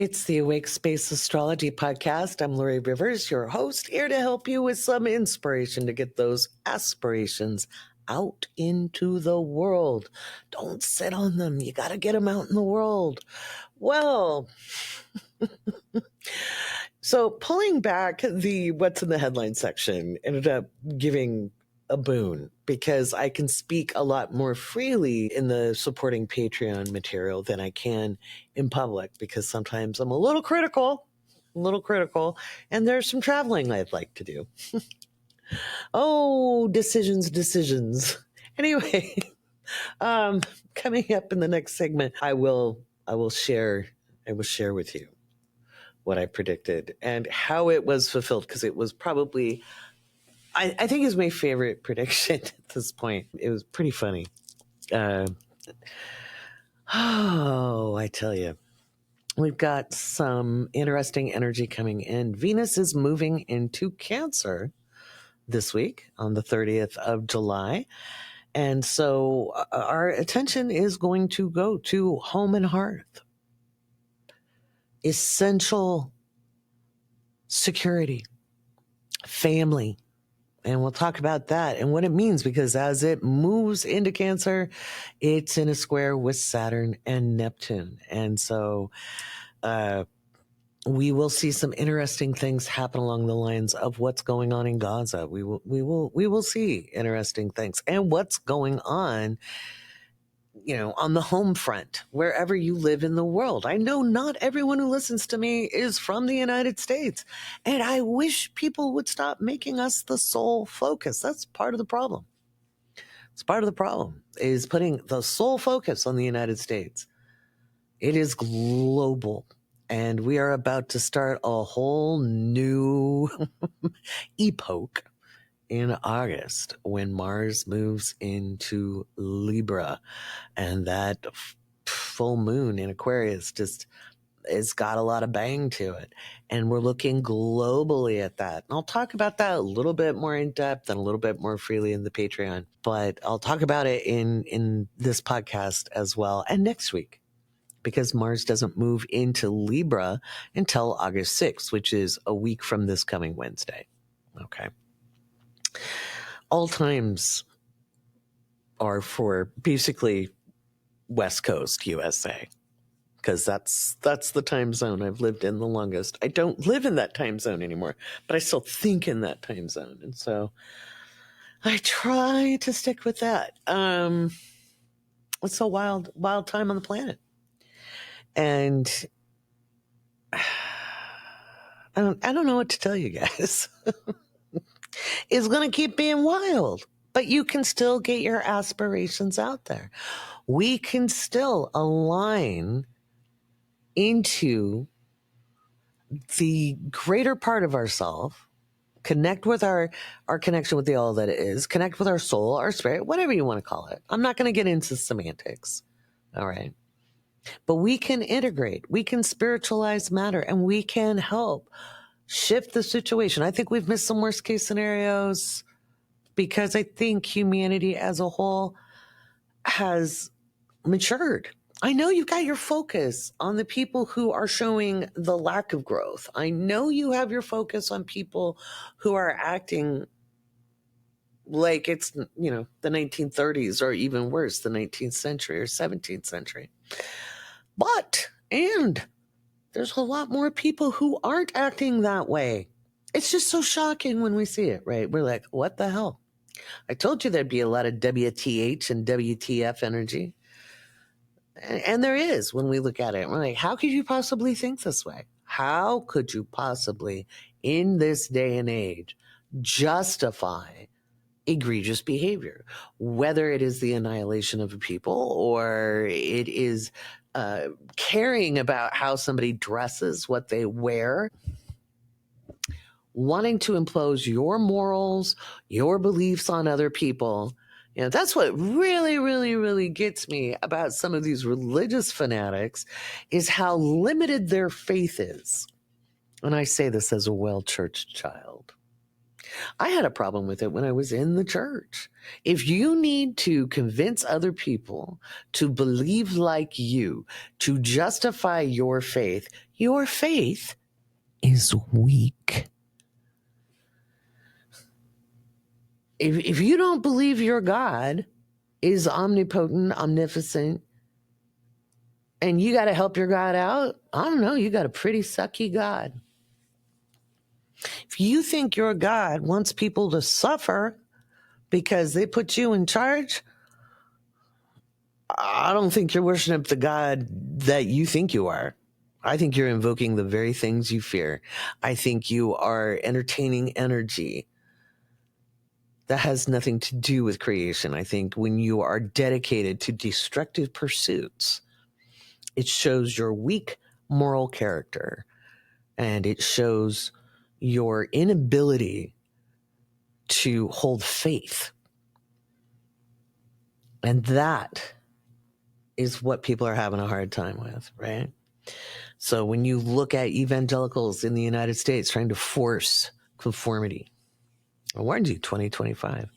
It's the Awake Space Astrology Podcast. I'm Laurie Rivers, your host, here to help you with some inspiration to get those aspirations out into the world. Don't sit on them. You got to get them out in the world. Well, so pulling back the what's in the headline section ended up giving a boon because I can speak a lot more freely in the supporting Patreon material than I can in public because sometimes I'm a little critical, and there's some traveling I'd like to do. Oh, decisions. Anyway, coming up in the next segment, I will share with you what I predicted and how it was fulfilled because it was probably I think is my favorite prediction at this point. It was pretty funny. I tell you, we've got some interesting energy coming in. Venus is moving into Cancer this week on the 30th of July. And so our attention is going to go to home and hearth, essential security, family. And we'll talk about that and what it means because as it moves into Cancer, it's in a square with Saturn and Neptune. And so we will see some interesting things happen along the lines of what's going on in Gaza. We will see interesting things and what's going on, on the home front, wherever you live in the world. I know not everyone who listens to me is from the United States, and I wish people would stop making us the sole focus. That's part of the problem. It's part of the problem is putting the sole focus on the United States. It is global, and we are about to start a whole new epoch in August when Mars moves into Libra, and that full moon in Aquarius just it's got a lot of bang to it, and we're looking globally at that. And I'll talk about that a little bit more in depth and a little bit more freely in the Patreon, but I'll talk about it in this podcast as well and next week because Mars doesn't move into Libra until August 6th, which is a week from this coming Wednesday. Okay. All times are for basically West Coast USA because that's the time zone I've lived in the longest. I don't live in that time zone anymore, but I still think in that time zone. And so I try to stick with that. It's a wild time on the planet. And I don't know what to tell you guys. It's going to keep being wild, but you can still get your aspirations out there. We can still align into the greater part of ourselves, connect with our connection with the all that it is, connect with our soul, our spirit, whatever you want to call it. I'm not going to get into semantics. All right. But we can integrate, we can spiritualize matter, and we can help shift the situation. I think we've missed some worst case scenarios because I think humanity as a whole has matured. I know you've got your focus on the people who are showing the lack of growth. I know you have your focus on people who are acting like it's, the 1930s or even worse, the 19th century or 17th century. And there's a lot more people who aren't acting that way. It's just so shocking when we see it, right? We're like, what the hell? I told you there'd be a lot of WTH and WTF energy. And there is when we look at it. We're like, how could you possibly think this way? How could you possibly, in this day and age, justify egregious behavior? Whether it is the annihilation of a people or it is caring about how somebody dresses, what they wear, wanting to impose your morals, your beliefs on other people. That's what really, really, really gets me about some of these religious fanatics is how limited their faith is. And I say this as a well-churched child. I had a problem with it when I was in the church. If you need to convince other people to believe like you, to justify your faith is weak. If you don't believe your God is omnipotent, omnipotent, and you got to help your God out, I don't know, you got a pretty sucky God. If you think your God wants people to suffer because they put you in charge, I don't think you're worshiping the God that you think you are. I think you're invoking the very things you fear. I think you are entertaining energy that has nothing to do with creation. I think when you are dedicated to destructive pursuits, it shows your weak moral character, and it shows your inability to hold faith. And that is what people are having a hard time with, right? So when you look at evangelicals in the United States trying to force conformity, I warned you, 2025.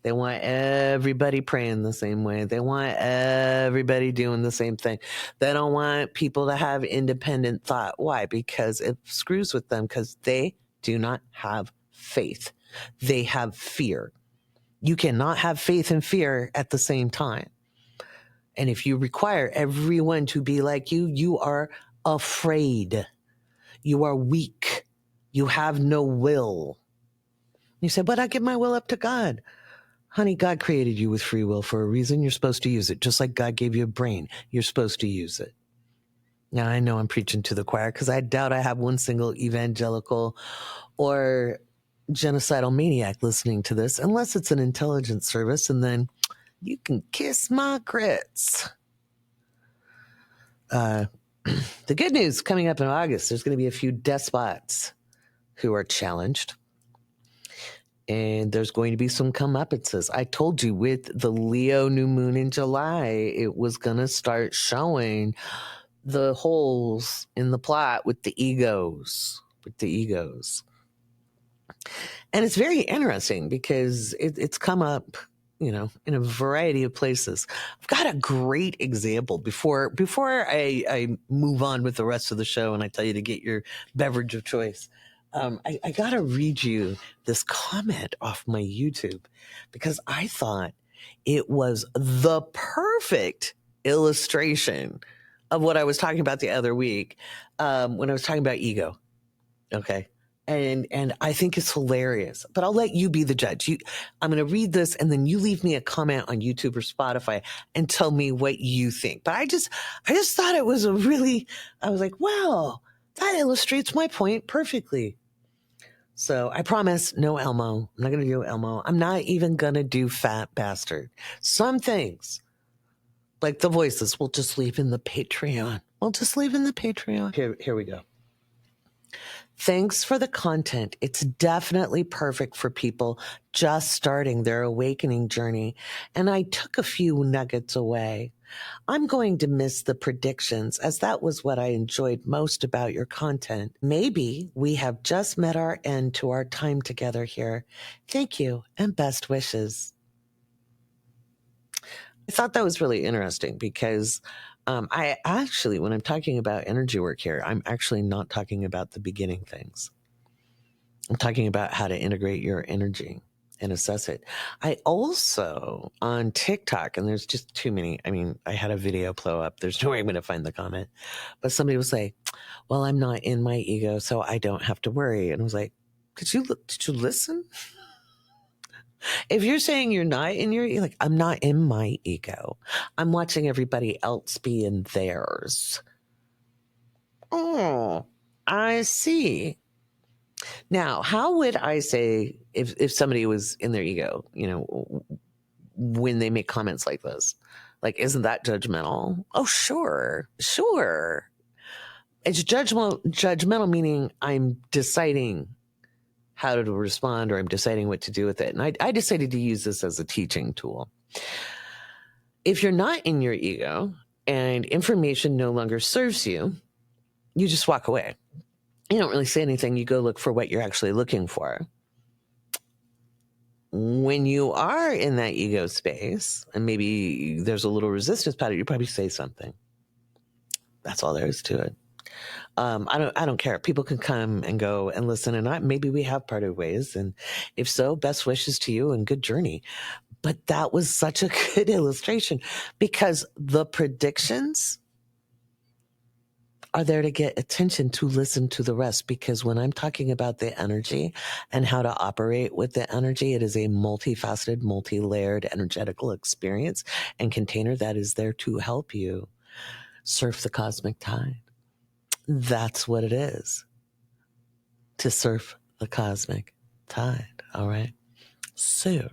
They want everybody praying the same way. They want everybody doing the same thing. They don't want people to have independent thought. Why? Because it screws with them, because they do not have faith. They have fear. You cannot have faith and fear at the same time. And if you require everyone to be like you, you are afraid. You are weak. You have no will. You say, but I give my will up to God. Honey, God created you with free will for a reason. You're supposed to use it. Just like God gave you a brain, you're supposed to use it. Now, I know I'm preaching to the choir because I doubt I have one single evangelical or genocidal maniac listening to this, unless it's an intelligence service, and then you can kiss my grits. The good news coming up in August, there's going to be a few despots who are challenged. And there's going to be some comeuppances. I told you with the Leo new moon in July, it was going to start showing the holes in the plot with the egos. And it's very interesting because it's come up, in a variety of places. I've got a great example before I move on with the rest of the show and I tell you to get your beverage of choice. I got to read you this comment off my YouTube because I thought it was the perfect illustration of what I was talking about the other week when I was talking about ego. Okay. And I think it's hilarious, but I'll let you be the judge. I'm going to read this and then you leave me a comment on YouTube or Spotify and tell me what you think. But I just thought it was I was like, wow, that illustrates my point perfectly. So I promise no Elmo. I'm not going to do Elmo. I'm not even going to do fat bastard. Some things, like the voices, we'll just leave in the Patreon. Here we go. Thanks for the content. It's definitely perfect for people just starting their awakening journey. And I took a few nuggets away. I'm going to miss the predictions, as that was what I enjoyed most about your content. Maybe we have just met our end to our time together here. Thank you and best wishes. I thought that was really interesting because I actually, when I'm talking about energy work here, I'm actually not talking about the beginning things. I'm talking about how to integrate your energy and assess it. I also, on TikTok, and there's just too many. I mean, I had a video blow up. There's no way I'm going to find the comment. But somebody was like, well, I'm not in my ego, so I don't have to worry. And I was like, did you listen? If you're saying you're not in your, you're like, I'm not in my ego. I'm watching everybody else be in theirs. Oh, I see. Now, how would I say if somebody was in their ego, when they make comments like this? Like, isn't that judgmental? Oh, sure. It's judgmental meaning I'm deciding how to respond or I'm deciding what to do with it. And I decided to use this as a teaching tool. If you're not in your ego and information no longer serves you, you just walk away. You don't really say anything. You go look for what you're actually looking for. when you are in that ego space, and maybe there's a little resistance pattern, you probably say something. That's all there is to it. I don't care. People can come and go and listen, and maybe we have parted ways, and if so, best wishes to you and good journey. But that was such a good illustration, because the predictions are there to get attention, to listen to the rest. Because when I'm talking about the energy and how to operate with the energy, it is a multifaceted, multi-layered energetical experience and container that is there to help you surf the cosmic tide. That's what it is, to surf the cosmic tide. All right. So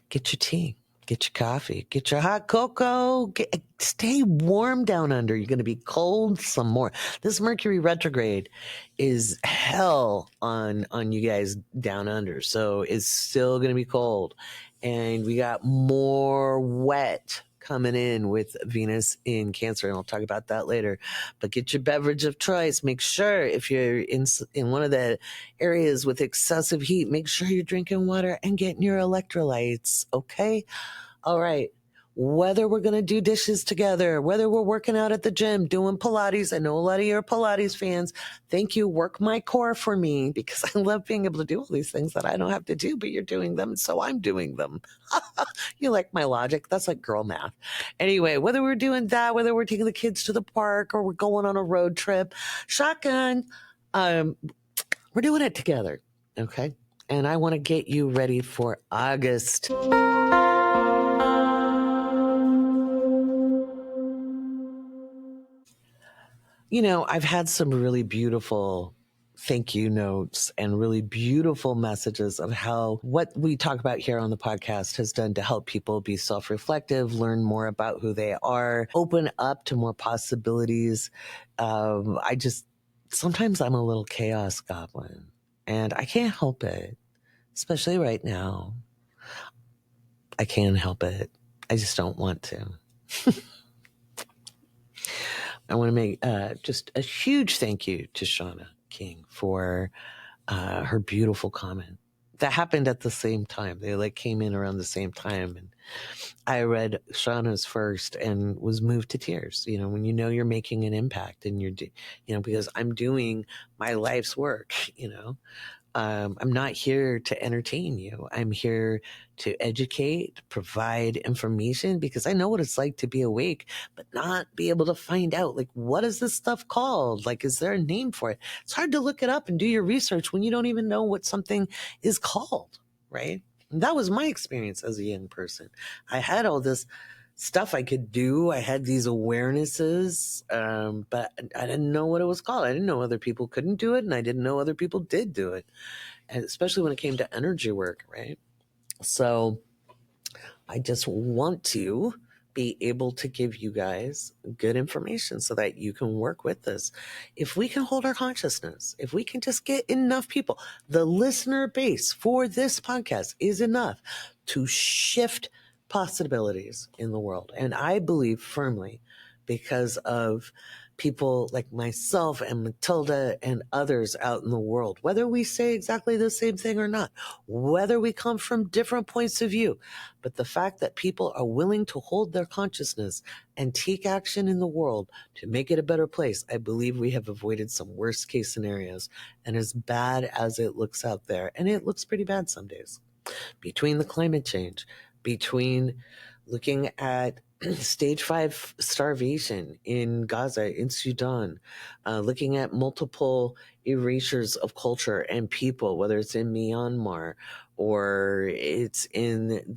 get your tea, get your coffee, get your hot cocoa, stay warm down under. You're going to be cold some more. This Mercury retrograde is hell on you guys down under. So it's still going to be cold. And we got more wet coming in with Venus in Cancer, and I'll talk about that later. But get your beverage of choice. Make sure, if you're in one of the areas with excessive heat, make sure you're drinking water and getting your electrolytes, okay? All right. Whether we're going to do dishes together, whether we're working out at the gym, doing Pilates. I know a lot of you are Pilates fans. Thank you. Work my core for me, because I love being able to do all these things that I don't have to do, but you're doing them, so I'm doing them. You like my logic? That's like girl math. Anyway, whether we're doing that, whether we're taking the kids to the park or we're going on a road trip, shotgun, we're doing it together. Okay. And I want to get you ready for August. You know, I've had some really beautiful thank you notes and really beautiful messages of how what we talk about here on the podcast has done to help people be self-reflective, learn more about who they are, open up to more possibilities. Sometimes I'm a little chaos goblin, and I can't help it, especially right now. I can't help it. I just don't want to. I want to make just a huge thank you to Shauna King for her beautiful comment. That happened at the same time. They like came in around the same time, and I read Shauna's first and was moved to tears. You know, when you know you're making an impact, and because I'm doing my life's work. I'm not here to entertain you. I'm here to educate, provide information, because I know what it's like to be awake, but not be able to find out, like, what is this stuff called? Like, is there a name for it? It's hard to look it up and do your research when you don't even know what something is called, right? And that was my experience as a young person. I had all this stuff I could do. I had these awarenesses, but I didn't know what it was called. I didn't know other people couldn't do it, and I didn't know other people did do it, and especially when it came to energy work, right? So I just want to be able to give you guys good information so that you can work with this. If we can hold our consciousness, if we can just get enough people, the listener base for this podcast is enough to shift possibilities in the world. And I believe firmly, because of people like myself and Matilda and others out in the world, whether we say exactly the same thing or not, whether we come from different points of view, but the fact that people are willing to hold their consciousness and take action in the world to make it a better place, I believe we have avoided some worst case scenarios. And as bad as it looks out there, and it looks pretty bad some days, between the climate change, between looking at stage 5 starvation in Gaza, in Sudan, looking at multiple erasures of culture and people, whether it's in Myanmar or it's in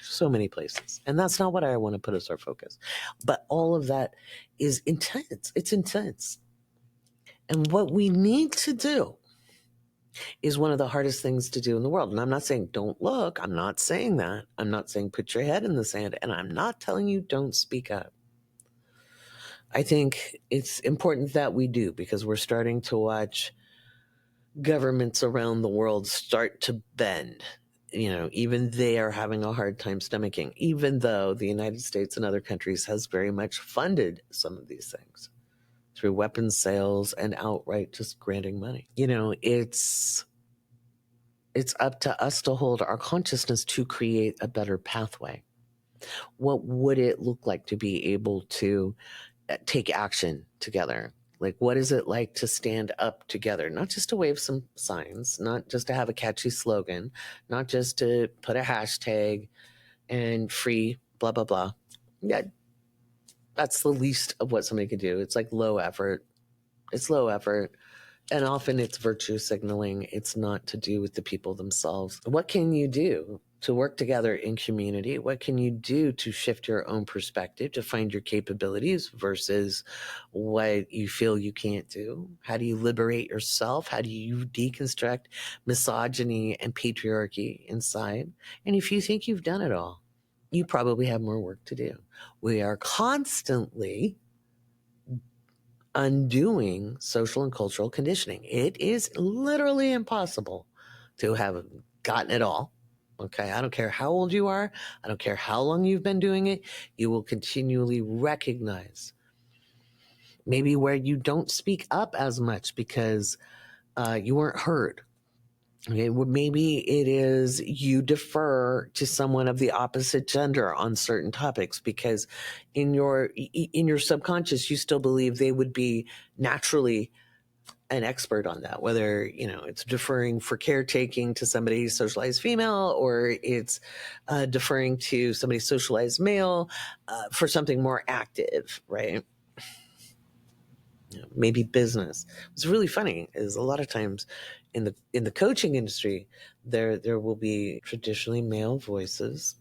so many places. And that's not what I want to put as our focus. But all of that is intense. It's intense. And what we need to do is one of the hardest things to do in the world. And I'm not saying don't look. I'm not saying that. I'm not saying put your head in the sand. And I'm not telling you don't speak up. I think it's important that we do, because we're starting to watch governments around the world start to bend. Even they are having a hard time stomaching, even though the United States and other countries has very much funded some of these things through weapons sales and outright just granting money. It's It's up to us to hold our consciousness to create a better pathway. What would it look like to be able to take action together? Like, what is it like to stand up together? Not just to wave some signs, not just to have a catchy slogan, not just to put a hashtag and free, blah, blah, blah. Yeah, that's the least of what somebody can do. It's like low effort. It's low effort. And often it's virtue signaling. It's not to do with the people themselves. What can you do to work together in community? What can you do to shift your own perspective, to find your capabilities versus what you feel you can't do? How do you liberate yourself? How do you deconstruct misogyny and patriarchy inside? And if you think you've done it all, you probably have more work to do. We are constantly undoing social and cultural conditioning. It is literally impossible to have gotten it all. Okay, I don't care how old you are. I don't care how long you've been doing it. You will continually recognize maybe where you don't speak up as much because you weren't heard. Okay, well, maybe it is you defer to someone of the opposite gender on certain topics because in your subconscious you still believe they would be naturally an expert on that, whether it's deferring for caretaking to somebody socialized female or it's deferring to somebody socialized male for something more active, right? Maybe business. What's really funny is a lot of times in the coaching industry, there will be traditionally male voices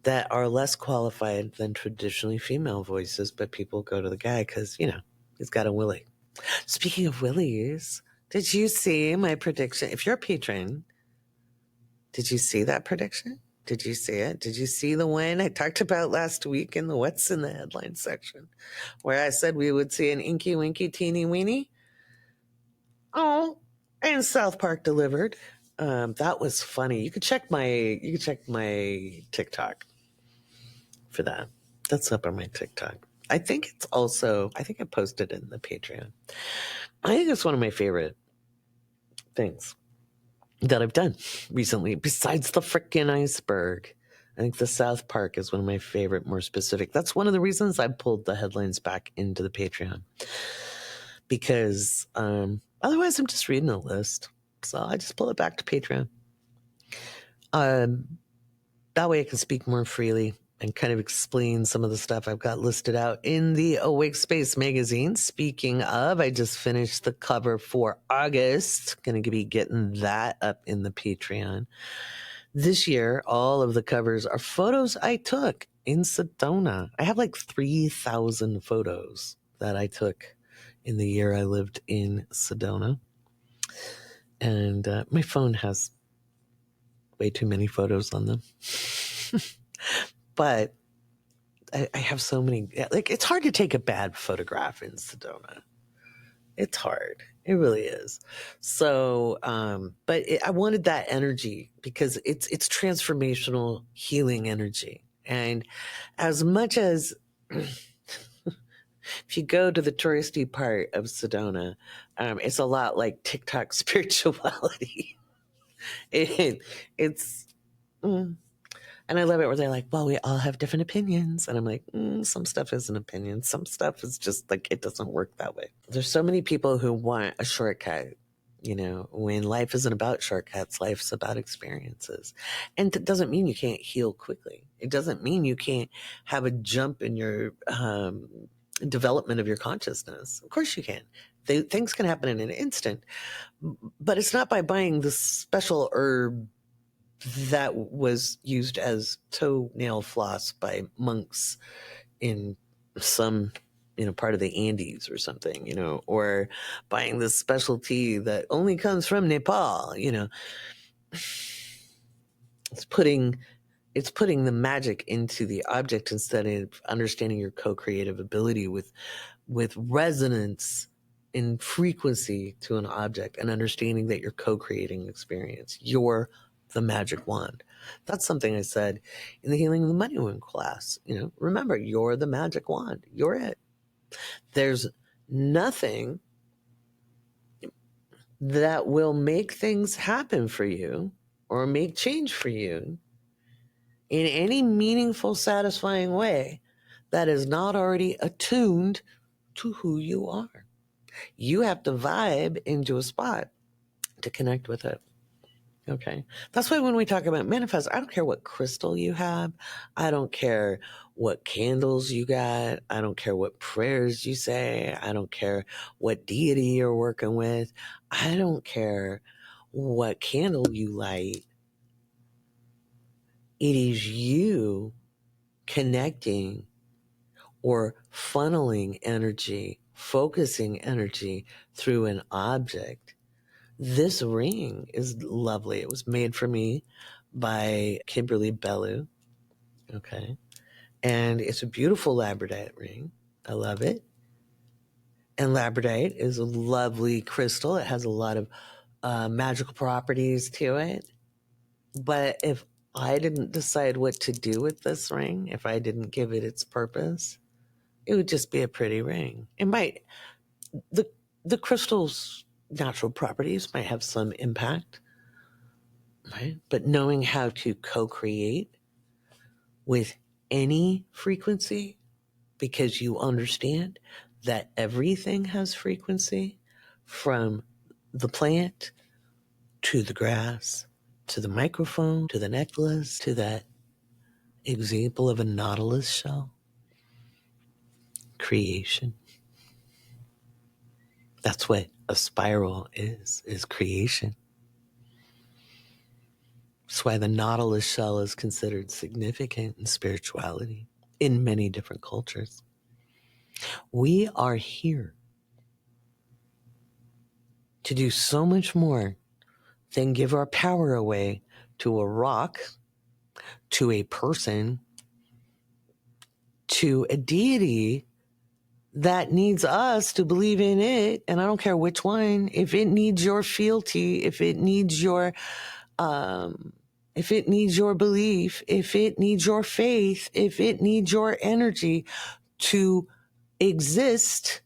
that are less qualified than traditionally female voices, but people go to the guy because he's got a willy. Speaking of willies, did you see my prediction? If you're a patron, did you see that prediction? Did you see it? Did you see the one I talked about last week in the What's in the Headline section, where I said we would see an inky winky teeny weeny? Oh, and South Park delivered. That was funny. You could check my TikTok for that. That's up on my TikTok. I think I posted it in the Patreon. I think it's one of my favorite things that I've done recently, besides the frickin' iceberg. I think the South Park is one of my favorite, more specific. That's one of the reasons I pulled the headlines back into the Patreon. Because otherwise I'm just reading a list. So I just pull it back to Patreon. That way I can speak more freely and kind of explain some of the stuff I've got listed out in the Awake Space magazine. Speaking of, I just finished the cover for August. Going to be getting that up in the Patreon. This year, all of the covers are photos I took in Sedona. I have like 3,000 photos that I took in the year I lived in Sedona. And my phone has way too many photos on them. But I have so many. Like, it's hard to take a bad photograph in Sedona. It's hard. It really is. So, but I wanted that energy because it's transformational healing energy. And as much as if you go to the touristy part of Sedona, it's a lot like TikTok spirituality. It's, and I love it where they're like, well, we all have different opinions. And I'm like, some stuff is an opinion. Some stuff is just like, it doesn't work that way. There's so many people who want a shortcut. When life isn't about shortcuts, life's about experiences. And it doesn't mean you can't heal quickly. It doesn't mean you can't have a jump in your development of your consciousness. Of course you can. Things can happen in an instant. But it's not by buying the special herb that was used as toenail floss by monks in some part of the Andes or something, or buying this special tea that only comes from Nepal. It's putting the magic into the object instead of understanding your co-creative ability with resonance in frequency to an object and understanding that you're co-creating experience. You're the magic wand. That's something I said in the Healing of the Money Wound class. Remember, you're the magic wand. You're it. There's nothing that will make things happen for you or make change for you in any meaningful, satisfying way that is not already attuned to who you are. You have to vibe into a spot to connect with it. Okay. That's why when we talk about manifest, I don't care what crystal you have. I don't care what candles you got. I don't care what prayers you say. I don't care what deity you're working with. I don't care what candle you light. It is you connecting or funneling energy, focusing energy through an object. This ring is lovely. It was made for me by Kimberly Bellew. Okay. And it's a beautiful labradorite ring. I love it. And labradorite is a lovely crystal. It has a lot of magical properties to it. But if I didn't decide what to do with this ring, if I didn't give it its purpose, it would just be a pretty ring. It might, the crystal's natural properties might have some impact, right? But knowing how to co-create with any frequency, because you understand that everything has frequency, from the plant to the grass to the microphone to the necklace to that example of a nautilus shell. Creation. That's what a spiral is creation. That's why the nautilus shell is considered significant in spirituality in many different cultures. We are here to do so much more than give our power away to a rock, to a person, to a deity that needs us to believe in it. And I don't care which one. If it needs your fealty, if it needs your belief, if it needs your faith, if it needs your energy to exist,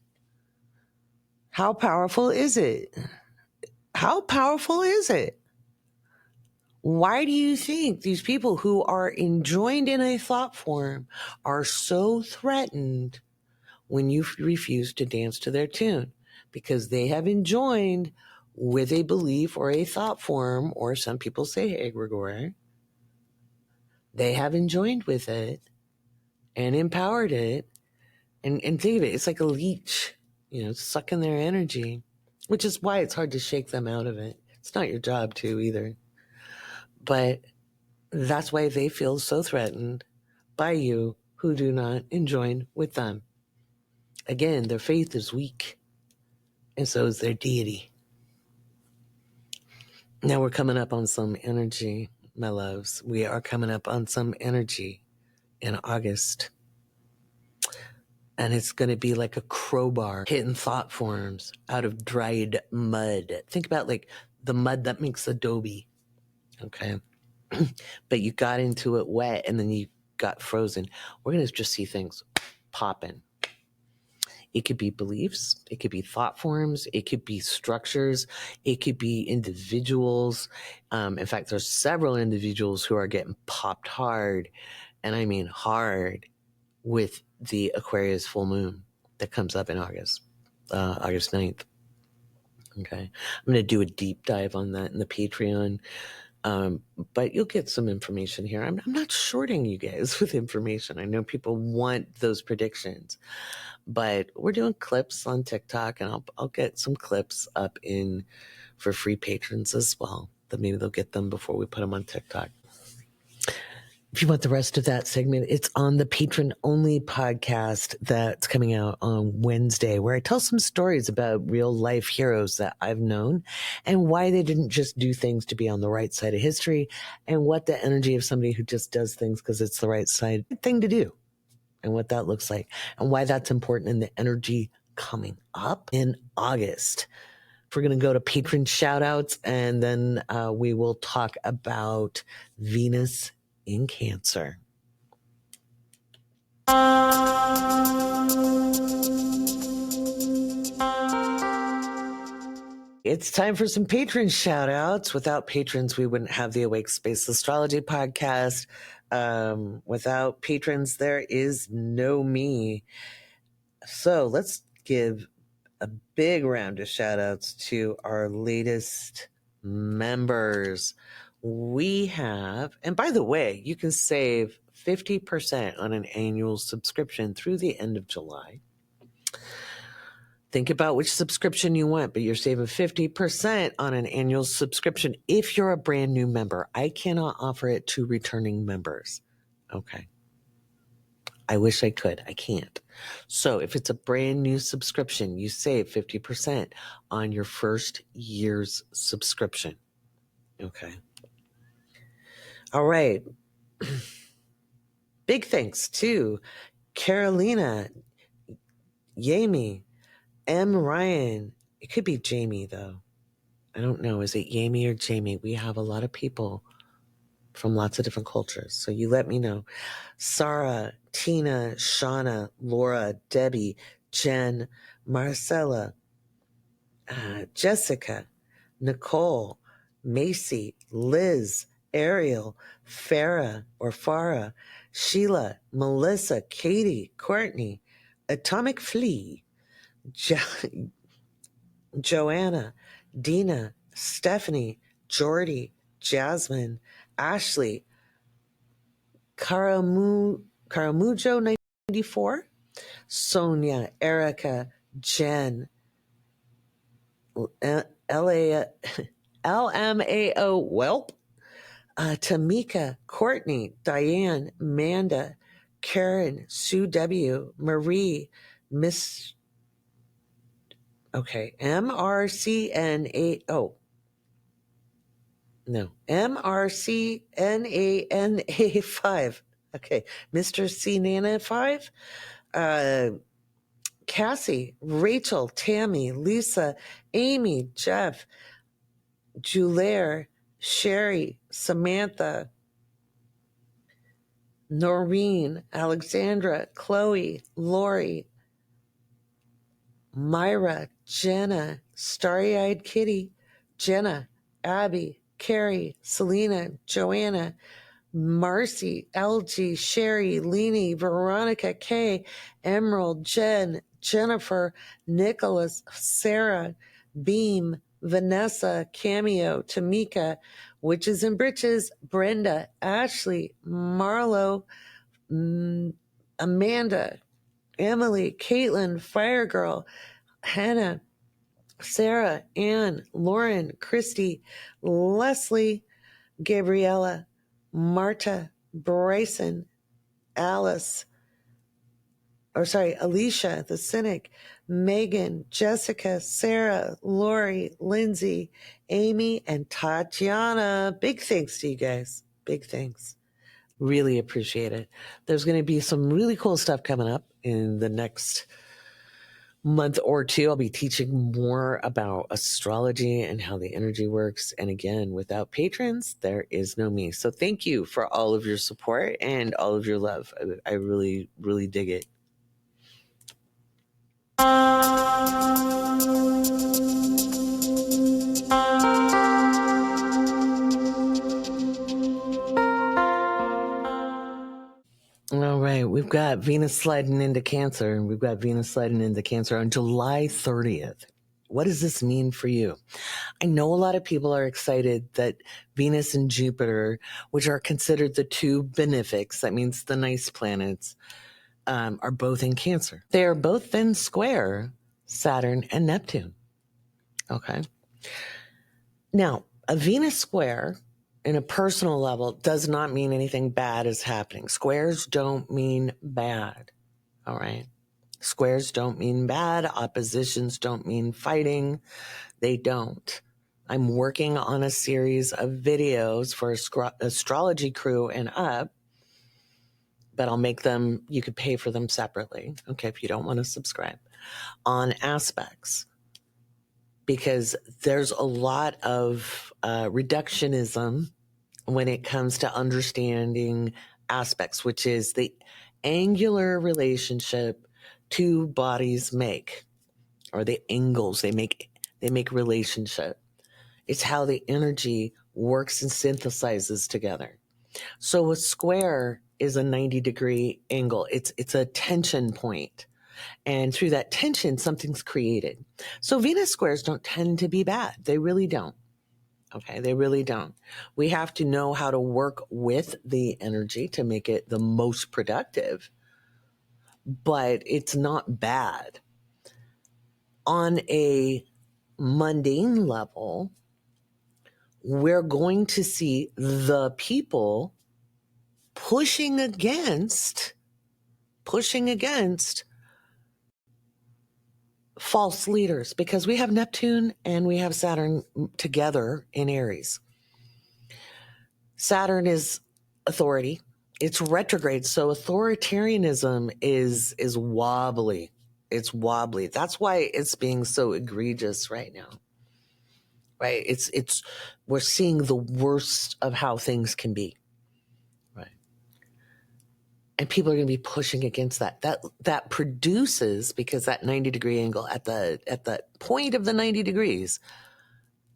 how powerful is it? How powerful is it? Why do you think these people who are enjoined in a thought form are so threatened when you refuse to dance to their tune? Because they have enjoined with a belief or a thought form, or some people say egregore. They have enjoined with it and empowered it. And think of it, it's like a leech, sucking their energy, which is why it's hard to shake them out of it. It's not your job to either. But that's why they feel so threatened by you who do not enjoin with them. Again, their faith is weak, and so is their deity. Now we're coming up on some energy, my loves. We are coming up on some energy in August. And it's going to be like a crowbar hitting thought forms out of dried mud. Think about like the mud that makes adobe. Okay. But you got into it wet and then you got frozen. We're going to just see things popping. It could be beliefs. It could be thought forms. It could be structures. It could be individuals. In fact, there's several individuals who are getting popped hard. And I mean hard, with the Aquarius full moon that comes up in August 9th. Okay. I'm going to do a deep dive on that in the Patreon. But you'll get some information here. I'm not shorting you guys with information. I know people want those predictions, but we're doing clips on TikTok, and I'll get some clips up in for free patrons as well. That maybe they'll get them before we put them on TikTok. If you want the rest of that segment, it's on the patron-only podcast that's coming out on Wednesday, where I tell some stories about real-life heroes that I've known and why they didn't just do things to be on the right side of history, and what the energy of somebody who just does things because it's the right side thing to do, and what that looks like, and why that's important in the energy coming up in August. We're going to go to patron shout-outs, and then we will talk about Venus in Cancer. It's time for some patron shout outs. Without patrons, we wouldn't have the Awake Space Astrology podcast. Without patrons, there is no me. So let's give a big round of shout outs to our latest members. We have, and by the way, you can save 50% on an annual subscription through the end of July. Think about which subscription you want, but you're saving 50% on an annual subscription if you're a brand new member. I cannot offer it to returning members. Okay. I wish I could. I can't. So if it's a brand new subscription, you save 50% on your first year's subscription. Okay. All right. Big thanks to Carolina, Yami, M. Ryan. It could be Jamie, though. I don't know. Is it Yami or Jamie? We have a lot of people from lots of different cultures. So you let me know. Sarah, Tina, Shauna, Laura, Debbie, Jen, Marcella, Jessica, Nicole, Macy, Liz, Ariel, Farah, Sheila, Melissa, Katie, Courtney, Atomic Flea, Joanna, Dina, Stephanie, Jordy, Jasmine, Ashley, Caramujo 94, Sonia, Erica, Jen, LMAO Welp, Tamika, Courtney, Diane, Manda, Karen, Sue W, Marie, Miss, okay, MRCNA, no, MRCNANA5. Okay, Mr. C Nana 5. Cassie, Rachel, Tammy, Lisa, Amy, Jeff, Julaire, Sherry, Samantha, Noreen, Alexandra, Chloe, Lori, Myra, Jenna, Starry-Eyed Kitty, Jenna, Abby, Carrie, Selena, Joanna, Marcy, LG, Sherry, Leanie, Veronica, Kay, Emerald, Jen, Jennifer, Nicholas, Sarah, Beam, Vanessa, Cameo, Tamika, Witches and Britches, Brenda, Ashley, Marlo, Amanda, Emily, Caitlin, Firegirl, Hannah, Sarah, Ann, Lauren, Christy, Leslie, Gabriella, Marta, Bryson, Alicia, the Cynic, Megan, Jessica, Sarah, Lori, Lindsay, Amy, and Tatiana. Big thanks to you guys. Big thanks. Really appreciate it. There's going to be some really cool stuff coming up in the next month or two. I'll be teaching more about astrology and how the energy works. And again, without patrons, there is no me. So thank you for all of your support and all of your love. I really, really dig it. All right, we've got Venus sliding into Cancer, and we've got Venus sliding into Cancer on July 30th. What does this mean for you? I know a lot of people are excited that Venus and Jupiter, which are considered the two benefics, that means the nice planets, are both in Cancer. They are both then square Saturn and Neptune. Okay. Now, a Venus square in a personal level does not mean anything bad is happening. Squares don't mean bad. All right. Squares don't mean bad. Oppositions don't mean fighting. They don't. I'm working on a series of videos for Astrology crew and up, but I'll make them, you could pay for them separately. Okay. If you don't want to subscribe, on aspects, because there's a lot of reductionism when it comes to understanding aspects, which is the angular relationship two bodies make, or the angles they make They make relationship. It's how the energy works and synthesizes together. So a square is a 90-degree angle. It's a tension point. And through that tension, something's created. So Venus squares don't tend to be bad. They really don't. Okay, they really don't. We have to know how to work with the energy to make it the most productive, but it's not bad. On a mundane level, we're going to see the people pushing against false leaders, because we have Neptune and we have Saturn together in Aries. Saturn is authority. It's retrograde, so authoritarianism is wobbly. It's wobbly. That's why it's being so egregious right now. Right? It's we're seeing the worst of how things can be. Right. And people are going to be pushing against that. That produces, because that 90-degree angle at the point of the 90 degrees,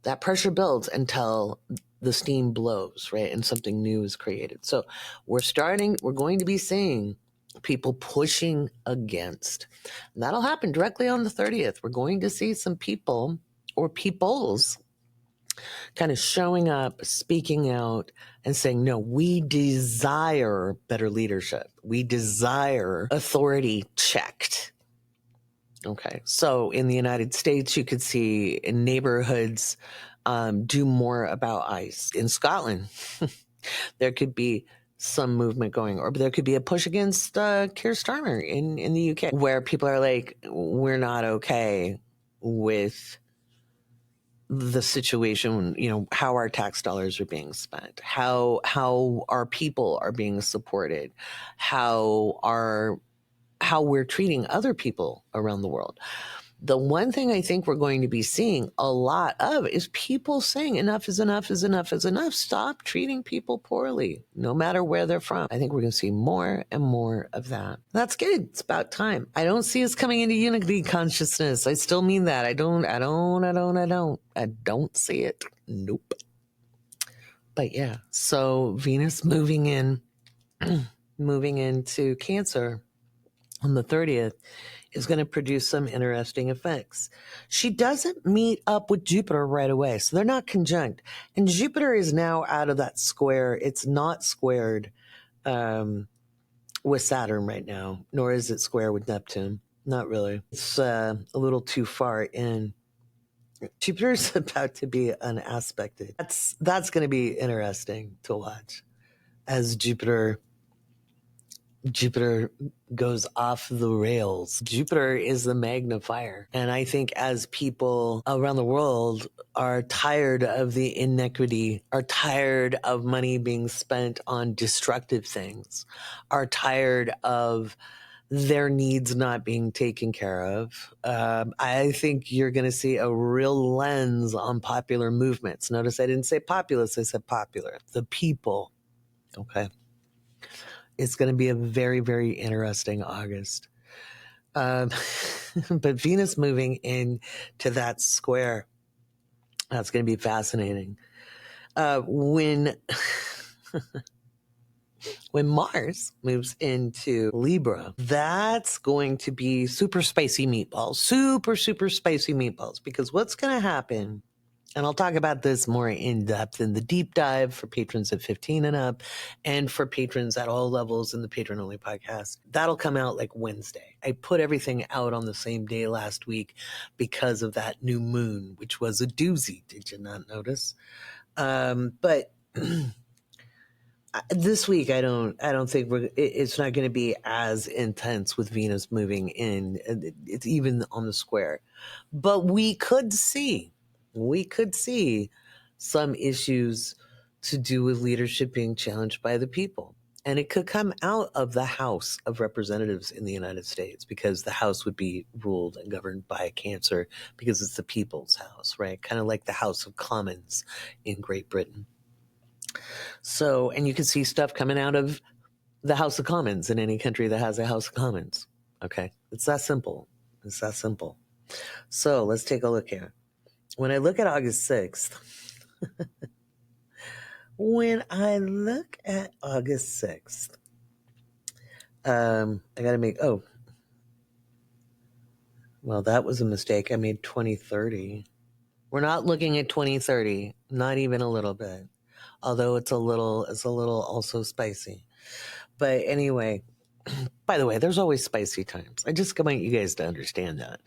that pressure builds until the steam blows, right? And something new is created. So we're going to be seeing people pushing against. And that'll happen directly on the 30th. We're going to see some people or peoples kind of showing up, speaking out, and saying, no, we desire better leadership. We desire authority checked. Okay. So in the United States, you could see in neighborhoods do more about ICE. In Scotland, there could be some movement going, or there could be a push against Keir Starmer in the UK, where people are like, we're not okay with the situation, how our tax dollars are being spent, how our people are being supported, how we're treating other people around the world. The one thing I think we're going to be seeing a lot of is people saying enough is enough is enough is enough. Stop treating people poorly, no matter where they're from. I think we're going to see more and more of that. That's good. It's about time. I don't see us coming into unity consciousness. I still mean that. I don't see it. Nope. But yeah, so Venus moving into Cancer on the 30th is going to produce some interesting effects. She doesn't meet up with Jupiter right away, so they're not conjunct. And Jupiter is now out of that square. It's not squared with Saturn right now, nor is it square with Neptune. Not really. It's a little too far in. Jupiter's about to be unaspected. That's going to be interesting to watch as Jupiter goes off the rails. Jupiter is the magnifier. And I think as people around the world are tired of the inequity, are tired of money being spent on destructive things, are tired of their needs not being taken care of, I think you're going to see a real lens on popular movements. Notice I didn't say populace, I said popular. The people. Okay. It's going to be a very, very interesting August. But Venus moving into that square, that's going to be fascinating. When Mars moves into Libra, that's going to be super spicy meatballs, super, super spicy meatballs, because what's going to happen, and I'll talk about this more in depth in the deep dive for patrons at 15 and up, and for patrons at all levels in the patron only podcast. That'll come out like Wednesday. I put everything out on the same day last week because of that new moon, which was a doozy. Did you not notice? But this week, I don't think it's not going to be as intense with Venus moving in. It's even on the square, but we could see some issues to do with leadership being challenged by the people. And it could come out of the House of Representatives in the United States, because the House would be ruled and governed by Cancer, because it's the people's house, right? Kind of like the House of Commons in Great Britain. So, and you can see stuff coming out of the House of Commons in any country that has a House of Commons. Okay. It's that simple. So let's take a look here. when I look at August 6th, I got to make, well, that was a mistake. I made 2030. We're not looking at 2030, not even a little bit. Although it's a little also spicy. But anyway, by the way, there's always spicy times. I just want you guys to understand that.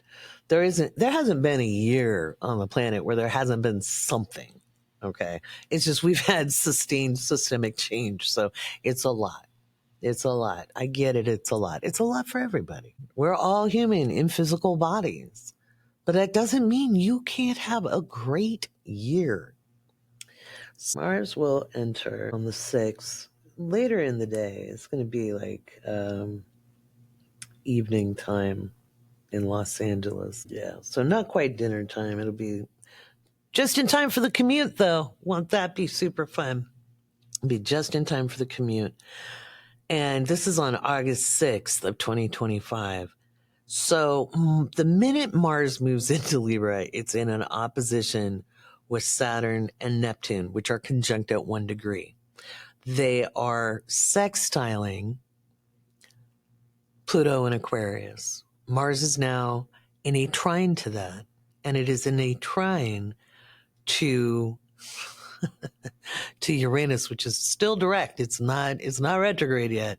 There hasn't been a year on the planet where there hasn't been something. Okay. It's just we've had sustained systemic change. So it's a lot. It's a lot. I get it. It's a lot. It's a lot for everybody. We're all human in physical bodies. But that doesn't mean you can't have a great year. Mars will enter on the 6th. Later in the day, it's going to be like evening time in Los Angeles. Yeah, so not quite dinner time. It'll be just in time for the commute, though. Won't that be super fun? It'll be just in time for the commute. And this is on August 6th of 2025. So the minute Mars moves into Libra, it's in an opposition with Saturn and Neptune, which are conjunct at 1 degree. They are sextiling Pluto and Aquarius. Mars is now in a trine to that, and it is in a trine to Uranus, which is still direct. It's not retrograde yet.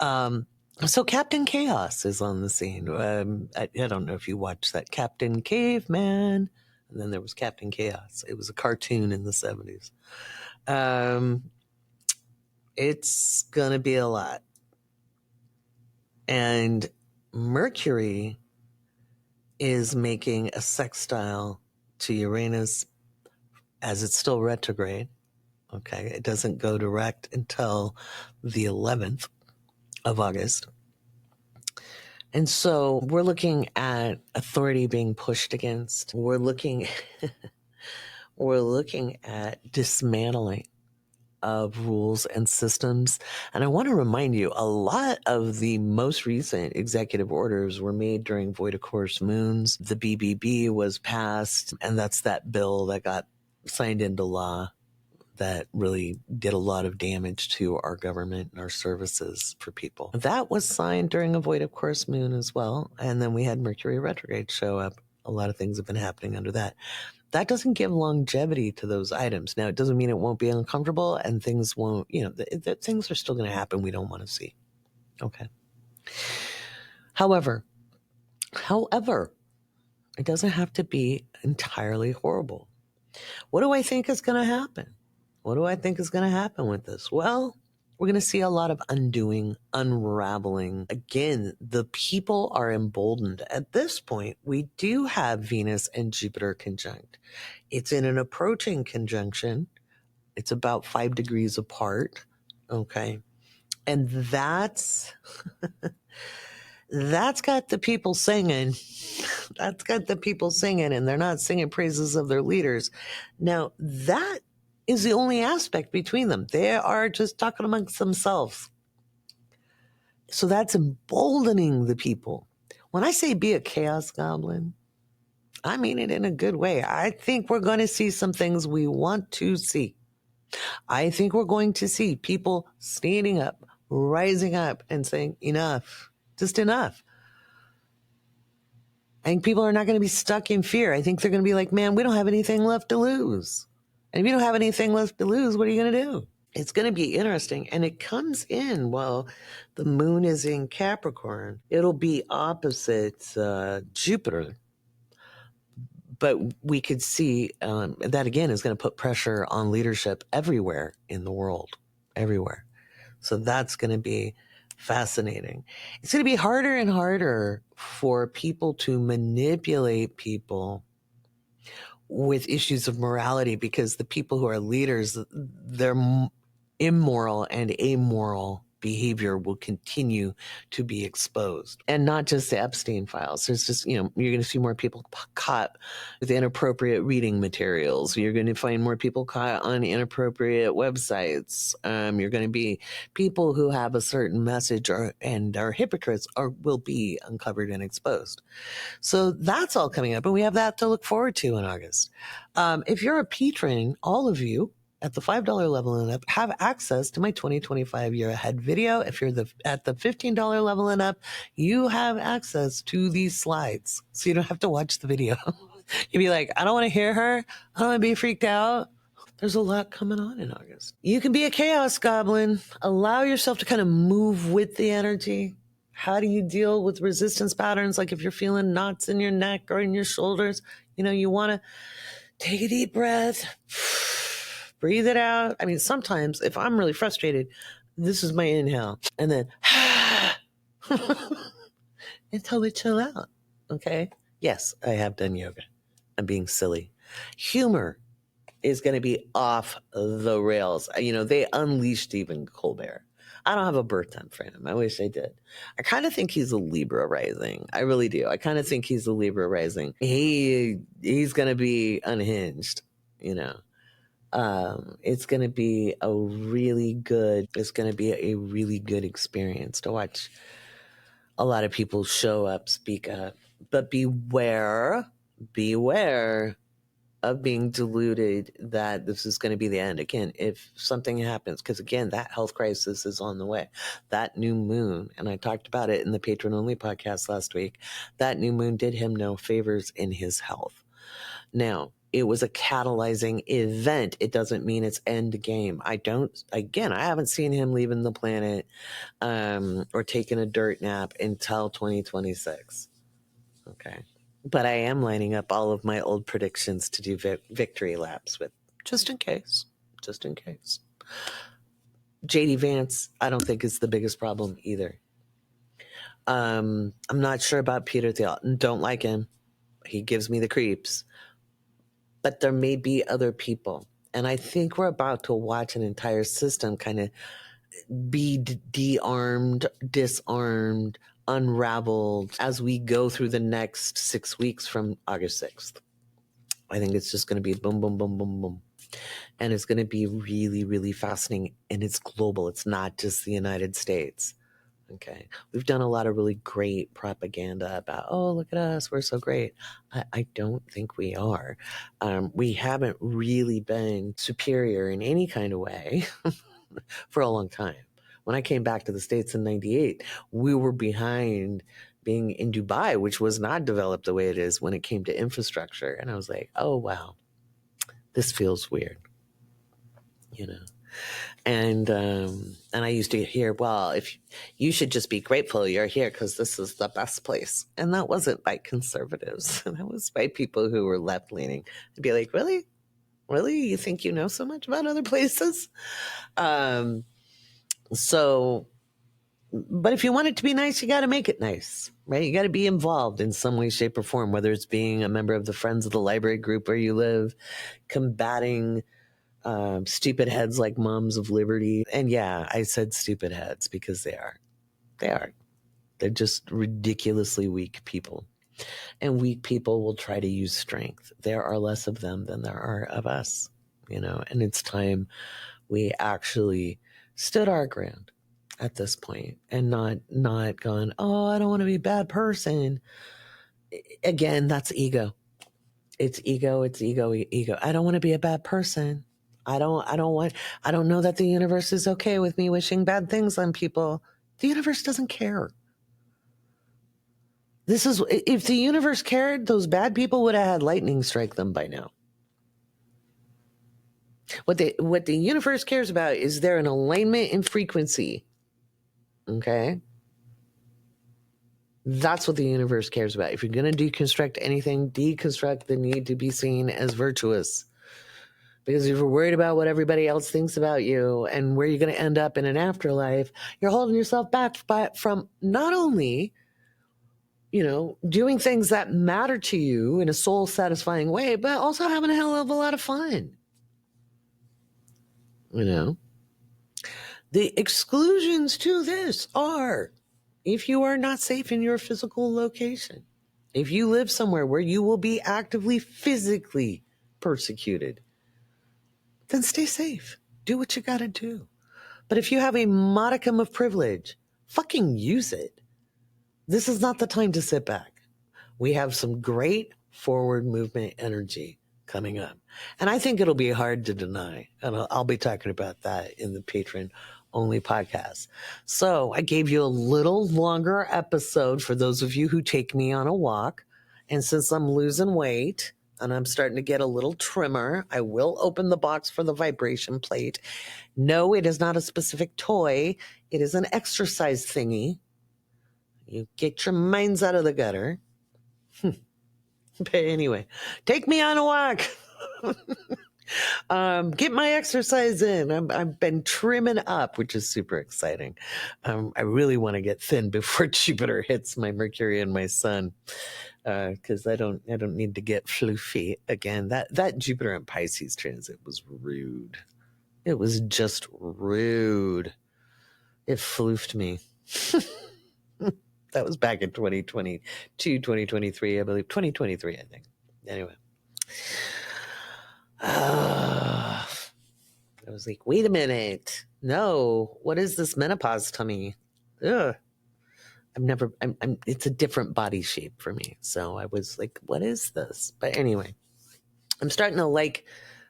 So Captain Chaos is on the scene. I don't know if you watched that Captain Caveman, and then there was Captain Chaos. It was a cartoon in the 70s. It's going to be a lot. And Mercury is making a sextile to Uranus as it's still retrograde. Okay, it doesn't go direct until the 11th of August. And so we're looking at authority being pushed against. We're looking at dismantling of rules and systems. And I want to remind you, a lot of the most recent executive orders were made during void of course moons. The BBB was passed, and that's that bill that got signed into law that really did a lot of damage to our government and our services for people. That was signed during a void of course moon as well. And then we had Mercury retrograde show up. A lot of things have been happening under that. That doesn't give longevity to those items. Now, it doesn't mean it won't be uncomfortable and things won't, things are still going to happen we don't want to see. Okay. However, it doesn't have to be entirely horrible. What do I think is going to happen? What do I think is going to happen with this? Well, we're going to see a lot of undoing, unraveling. Again, the people are emboldened. At this point, we do have Venus and Jupiter conjunct. It's in an approaching conjunction. It's about 5 degrees apart. Okay. And that's got the people singing. That's got the people singing, and they're not singing praises of their leaders. Now, that is the only aspect between them. They are just talking amongst themselves. So that's emboldening the people. When I say be a chaos goblin, I mean it in a good way. I think we're going to see some things we want to see. I think we're going to see people standing up, rising up, and saying, enough, just enough. I think people are not going to be stuck in fear. I think they're going to be like, man, we don't have anything left to lose. And if you don't have anything left to lose, what are you going to do? It's going to be interesting. And it comes in while the moon is in Capricorn. It'll be opposite Jupiter. But we could see that, again, is going to put pressure on leadership everywhere in the world. Everywhere. So that's going to be fascinating. It's going to be harder and harder for people to manipulate people with issues of morality, because the people who are leaders, they're immoral and amoral behavior will continue to be exposed. And not just the Epstein files. There's just, you're going to see more people caught with inappropriate reading materials. You're going to find more people caught on inappropriate websites. You're going to be people who have a certain message and are hypocrites will be uncovered and exposed. So that's all coming up, and we have that to look forward to in August. If you're a patron, all of you at the $5 level and up have access to my 2025 year ahead video. If you're at the $15 level and up, you have access to these slides, so you don't have to watch the video. You'd be like, I don't want to hear her. I don't want to be freaked out. There's a lot coming on in August. You can be a chaos goblin. Allow yourself to kind of move with the energy. How do you deal with resistance patterns? Like if you're feeling knots in your neck or in your shoulders, you want to take a deep breath, breathe it out. I mean, sometimes if I'm really frustrated, this is my inhale. And then until we chill out. Okay. Yes, I have done yoga. I'm being silly. Humor is going to be off the rails. They unleashed Stephen Colbert. I don't have a birth time for him. I wish I did. I kind of think he's a Libra rising. I really do. I kind of think he's a Libra rising. He's going to be unhinged, It's going to be a really good experience to watch a lot of people show up, speak up. But beware of being deluded that this is going to be the end. Again, if something happens, because again, that health crisis is on the way. That new moon, and I talked about it in the Patron Only podcast last week, that new moon did him no favors in his health. Now, it was a catalyzing event. It doesn't mean it's end game. I haven't seen him leaving the planet or taking a dirt nap until 2026. Okay. But I am lining up all of my old predictions to do victory laps with, just in case. JD Vance, I don't think is the biggest problem either. I'm not sure about Peter Thiel. Don't like him. He gives me the creeps. But there may be other people. And I think we're about to watch an entire system kind of be de-armed, disarmed, unraveled as we go through the next 6 weeks from August 6th. I think it's just going to be boom, boom, boom, boom, boom. And it's going to be really, really fascinating. And it's global. It's not just the United States. Okay. We've done a lot of really great propaganda about, oh, look at us. We're so great. I don't think we are. We haven't really been superior in any kind of way for a long time. When I came back to the States in 98, we were behind being in Dubai, which was not developed the way it is when it came to infrastructure. And I was like, oh, wow, this feels weird, And I used to hear, well, if you should just be grateful you're here because this is the best place. And that wasn't by conservatives. That was by people who were left-leaning. I'd be like, really? Really? You think you know so much about other places? But if you want it to be nice, you got to make it nice, right? You got to be involved in some way, shape, or form, whether it's being a member of the Friends of the Library group where you live, combating stupid heads like Moms of Liberty. And yeah, I said stupid heads because they are. They're just ridiculously weak people. And weak people will try to use strength. There are less of them than there are of us, and it's time we actually stood our ground at this point and not gone, oh, I don't want to be a bad person. Again, that's ego. It's ego. I don't want to be a bad person. I don't know that the universe is okay with me wishing bad things on people. The universe doesn't care. If the universe cared, those bad people would have had lightning strike them by now. What the universe cares about is there an alignment in frequency. Okay? That's what the universe cares about. If you're going to deconstruct anything, deconstruct the need to be seen as virtuous. Because if you're worried about what everybody else thinks about you and where you're going to end up in an afterlife, you're holding yourself back from not only, doing things that matter to you in a soul-satisfying way, but also having a hell of a lot of fun. The exclusions to this are if you are not safe in your physical location, if you live somewhere where you will be actively physically persecuted, then stay safe. Do what you got to do. But if you have a modicum of privilege, fucking use it. This is not the time to sit back. We have some great forward movement energy coming up. And I think it'll be hard to deny. And I'll be talking about that in the patron only podcast. So I gave you a little longer episode for those of you who take me on a walk. And since I'm losing weight and I'm starting to get a little trimmer, I will open the box for the vibration plate. No, it is not a specific toy. It is an exercise thingy. You get your minds out of the gutter. But anyway, take me on a walk. Get my exercise in. I've been trimming up, which is super exciting. I really want to get thin before Jupiter hits my Mercury and my Sun, because I don't need to get floofy again. That Jupiter and Pisces transit was rude. It was just rude. It floofed me. That was back in 2022, 2023, I believe. 2023, I think. Anyway. I was like, wait a minute. No, what is this menopause tummy? Ugh. It's a different body shape for me. So I was like, what is this? But anyway, I'm starting to like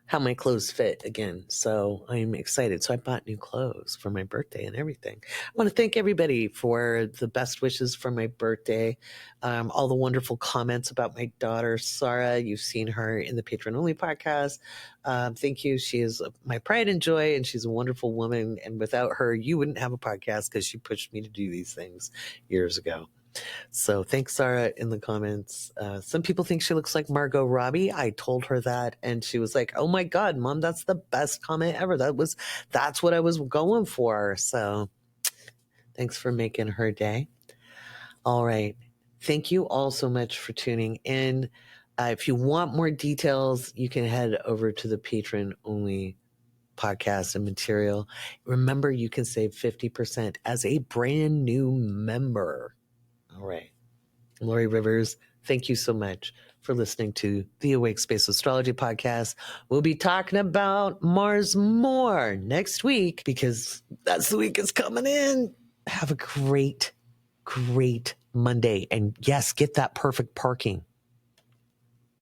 how my clothes fit again. So I'm excited. So I bought new clothes for my birthday and everything. I want to thank everybody for the best wishes for my birthday. All the wonderful comments about my daughter, Sarah. You've seen her in the Patron Only podcast. Thank you. She is my pride and joy, and she's a wonderful woman. And without her, you wouldn't have a podcast because she pushed me to do these things years ago. So thanks, Sarah, in the comments. Some people think she looks like Margot Robbie. I told her that, and she was like, "Oh my God, Mom, that's the best comment ever. That's what I was going for." So thanks for making her day. All right. Thank you all so much for tuning in. If you want more details, you can head over to the Patron Only podcast and material. Remember, you can save 50% as a brand new member. All right. Laurie Rivers, thank you so much for listening to the Awake Space Astrology podcast. We'll be talking about Mars more next week because that's the week it's coming in. Have a great, great Monday. And yes, get that perfect parking.